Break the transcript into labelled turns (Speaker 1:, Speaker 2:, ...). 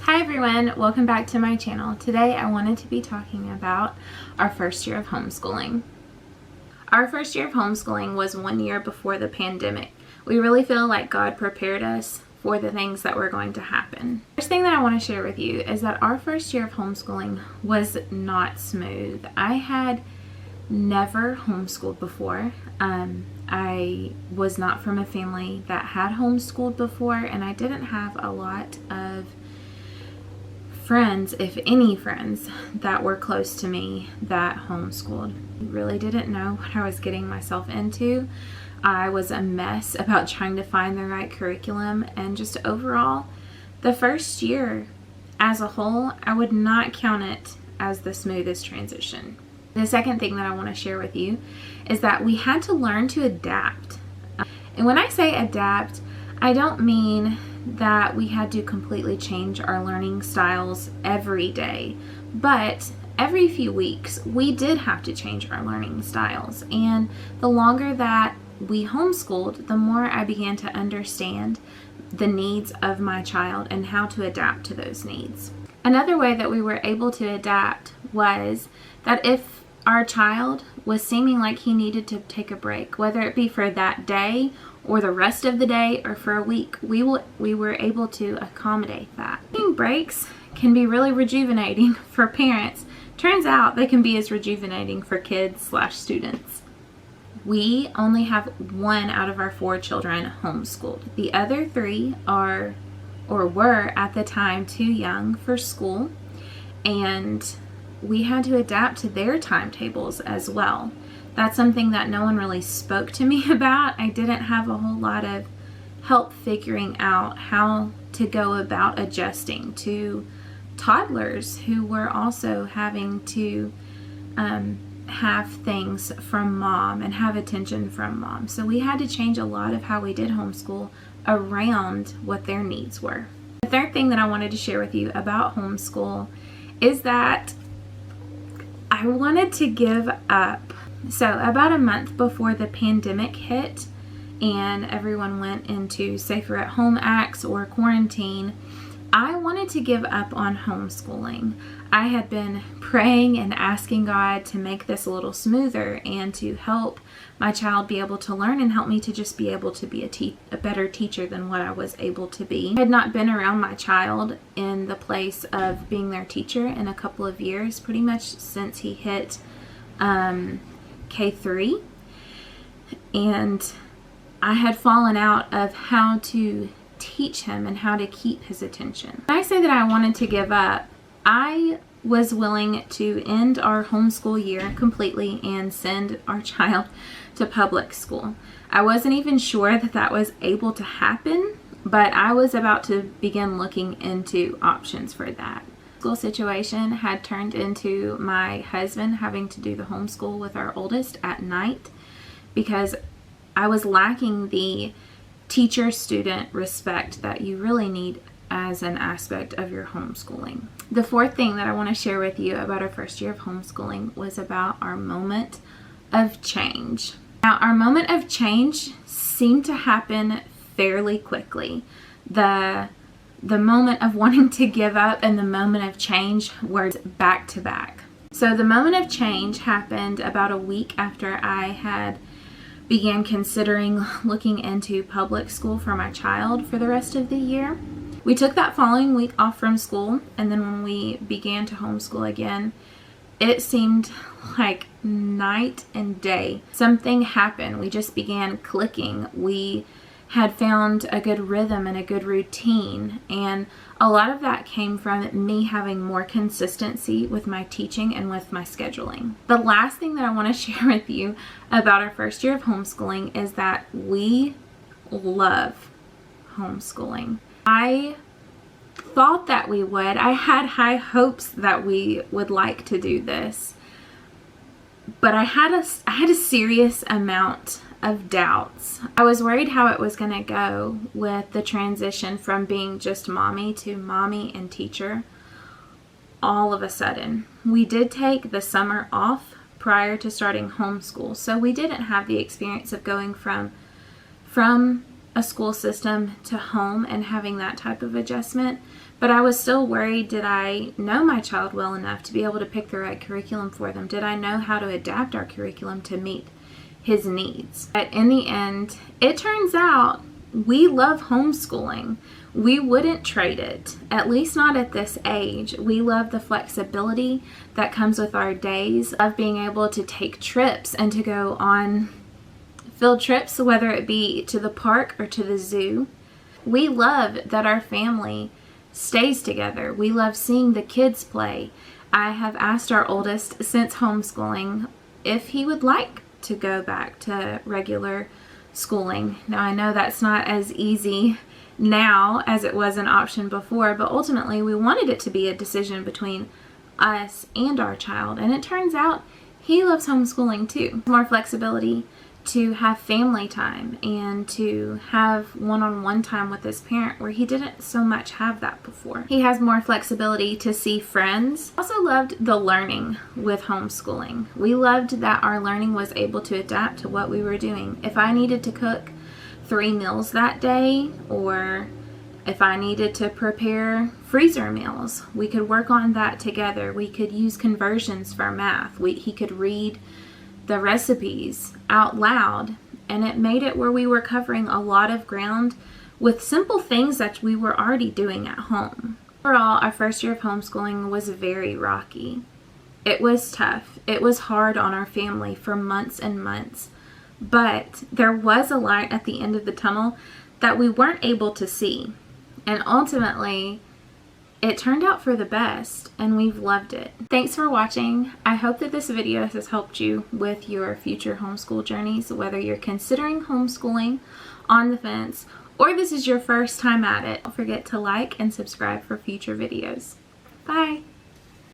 Speaker 1: Hi everyone, welcome back to my channel. Today I wanted to be talking about our first year of homeschooling. Our first year of homeschooling was 1 year before the pandemic. We really feel like God prepared us for the things that were going to happen. First thing that I want to share with you is that our first year of homeschooling was not smooth. I had never homeschooled before. I was not from a family that had homeschooled before, and I didn't have a lot of friends, if any friends, that were close to me that homeschooled. I really didn't know what I was getting myself into. I was a mess about trying to find the right curriculum, and just overall, the first year as a whole, I would not count it as the smoothest transition. The second thing that I want to share with you is that we had to learn to adapt. And when I say adapt, I don't mean that we had to completely change our learning styles every day, but every few weeks we did have to change our learning styles. And the longer that we homeschooled, the more I began to understand the needs of my child and how to adapt to those needs. Another way that we were able to adapt was that if our child was seeming like he needed to take a break, whether it be for that day or the rest of the day or for a week, we were able to accommodate that. Taking breaks can be really rejuvenating for parents. Turns out they can be as rejuvenating for kids/students. We only have 1 out of our 4 children homeschooled. The other 3 are or were at the time too young for school, and we had to adapt to their timetables as well. That's something that no one really spoke to me about. I didn't have a whole lot of help figuring out how to go about adjusting to toddlers who were also having to have things from mom and have attention from mom. So we had to change a lot of how we did homeschool around what their needs were. The third thing that I wanted to share with you about homeschool is that I wanted to give up. So about a month before the pandemic hit and everyone went into safer at home acts or quarantine, I wanted to give up on homeschooling. I had been praying and asking God to make this a little smoother and to help my child be able to learn and help me to just be able to be a better teacher than what I was able to be. I had not been around my child in the place of being their teacher in a couple of years, pretty much since he hit K3, and I had fallen out of how to teach him and how to keep his attention. When I say that I wanted to give up, I was willing to end our homeschool year completely and send our child to public school. I wasn't even sure that that was able to happen, but I was about to begin looking into options for that. School situation had turned into my husband having to do the homeschool with our oldest at night because I was lacking the teacher-student respect that you really need as an aspect of your homeschooling. The fourth thing that I want to share with you about our first year of homeschooling was about our moment of change. Now, our moment of change seemed to happen fairly quickly. The moment of wanting to give up and the moment of change were back to back. So the moment of change happened about a week after I had began considering looking into public school for my child for the rest of the year. We took that following week off from school, and then when we began to homeschool again, it seemed like night and day. Something happened. We just began clicking. We had found a good rhythm and a good routine, and a lot of that came from me having more consistency with my teaching and with my scheduling. The last thing that I want to share with you about our first year of homeschooling is that we love homeschooling. I thought that we would. I had high hopes that we would like to do this, but I had a serious amount of doubts. I was worried how it was going to go with the transition from being just mommy to mommy and teacher all of a sudden. We did take the summer off prior to starting homeschool, so we didn't have the experience of going from a school system to home and having that type of adjustment. But I was still worried, did I know my child well enough to be able to pick the right curriculum for them? Did I know how to adapt our curriculum to meet his needs? But in the end, it turns out we love homeschooling. We wouldn't trade it, at least not at this age. We love the flexibility that comes with our days, of being able to take trips and to go on field trips, whether it be to the park or to the zoo. We love that our family stays together. We love seeing the kids play. I have asked our oldest since homeschooling if he would like to go back to regular schooling. Now, I know that's not as easy now as it was an option before, but ultimately we wanted it to be a decision between us and our child, and it turns out he loves homeschooling too. More flexibility to have family time and to have one-on-one time with his parent, where he didn't so much have that before. He has more flexibility to see friends. Also loved the learning with homeschooling. We loved that our learning was able to adapt to what we were doing. If I needed to cook 3 meals that day, or if I needed to prepare freezer meals, we could work on that together. We could use conversions for math. He could read the recipes out loud, and it made it where we were covering a lot of ground with simple things that we were already doing at home. Overall, our first year of homeschooling was very rocky. It was tough. It was hard on our family for months and months, but there was a light at the end of the tunnel that we weren't able to see, and ultimately it turned out for the best, and we've loved it. Thanks for watching. I hope that this video has helped you with your future homeschool journeys, whether you're considering homeschooling, on the fence, or this is your first time at it. Don't forget to like and subscribe for future videos. Bye!